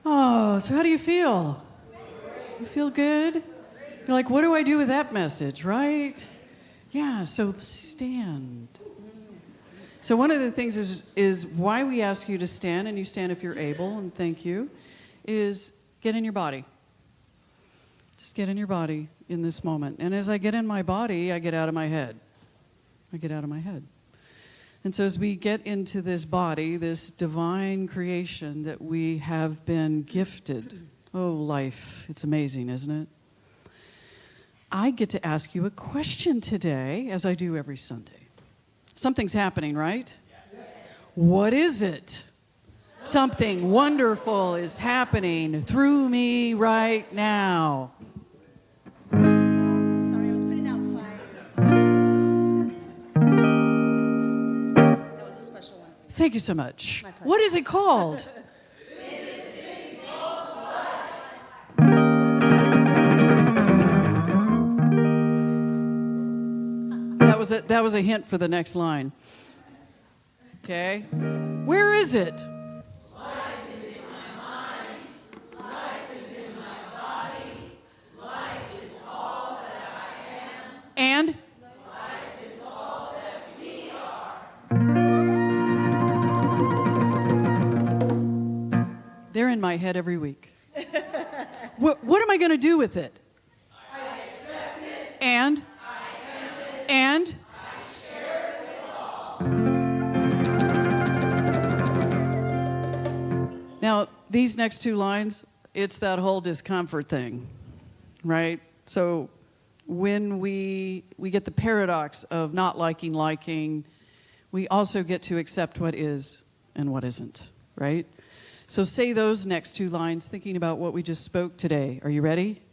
Speaker 2: Oh, so how do you feel? You feel good? You're like, what do I do with that message, right? Yeah, so stand. So one of the things is why we ask you to stand, and you stand if you're able, and thank you, is get in your body. Just get in your body in this moment. And as I get in my body, I get out of my head. And so as we get into this body, this divine creation that we have been gifted, oh, life, it's amazing, isn't it? I get to ask you a question today, as I do every Sunday. Something's happening, right? Yes. What is it? Something wonderful is happening through me right now.
Speaker 6: Sorry, I was putting out fires. That was a special one.
Speaker 2: Thank you so much.
Speaker 6: My pleasure.
Speaker 2: What is it called? That was a hint for the next line. Okay. Where is it?
Speaker 7: Life is in my mind. Life is in my body. Life is all that I am.
Speaker 2: And?
Speaker 7: Life is all that we are.
Speaker 2: They're in my head every week. What am I going to do with it?
Speaker 7: I accept it.
Speaker 2: And? And
Speaker 7: I share it with all.
Speaker 2: now, these next two lines, it's that whole discomfort thing, right? So when we get the paradox of not liking, we also get to accept what is and what isn't, right? So say those next two lines, thinking about what we just spoke today. Are you ready?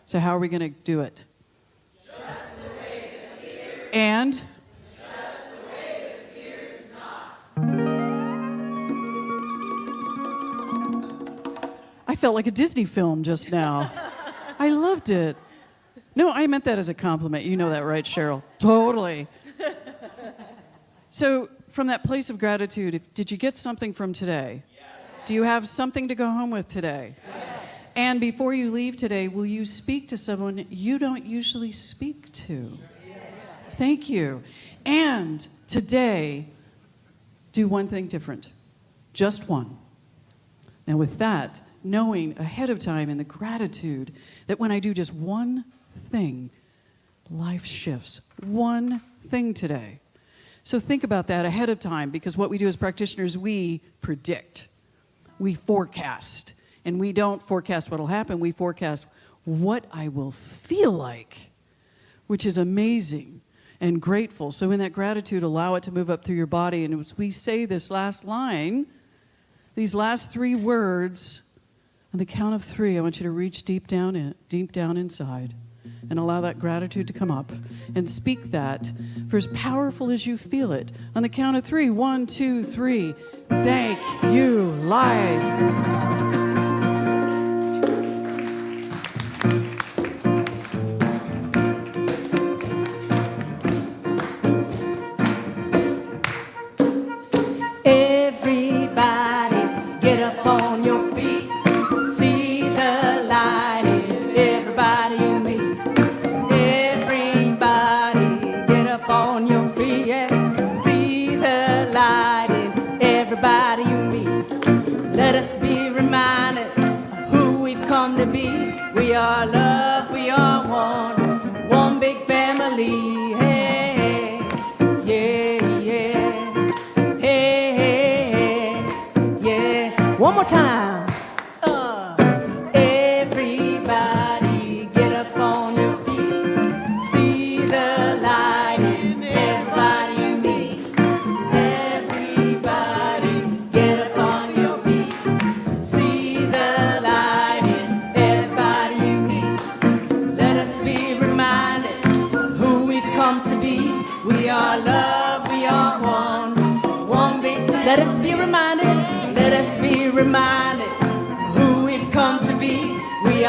Speaker 2: So how are we going to do it? And? Just
Speaker 7: the way it appears not.
Speaker 2: I felt like a Disney film just now. I loved it. No, I meant that as a compliment. You know that, right, Cheryl? Totally. So from that place of gratitude, did you get something from today? Yes. Do you have something to go home with today? Yes. And before you leave today, will you speak to someone you don't usually speak to? Thank you. And today, do one thing different. Just one. And with that, knowing ahead of time in the gratitude that when I do just one thing, life shifts. One thing today. So think about that ahead of time, because what we do as practitioners, we predict. We forecast. And we don't forecast what will happen. We forecast what I will feel like, which is amazing. And grateful. So in that gratitude, allow it to move up through your body. And as we say this last line, these last three words, on the count of three, I want you to reach deep down inside and allow that gratitude to come up and speak that for as powerful as you feel it. On the count of three, 1, 2, 3, thank you, life.
Speaker 6: Let us be reminded of who we've come to be. We are love, we are one big family. Hey, yeah, yeah. Hey, yeah. One more time. Everybody get up on your feet.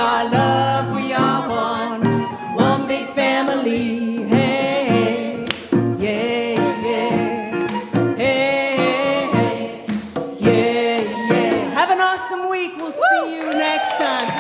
Speaker 6: are love, we are one big family. Hey, yeah, yeah, hey, yeah, yeah. Have an awesome week. We'll see you next time.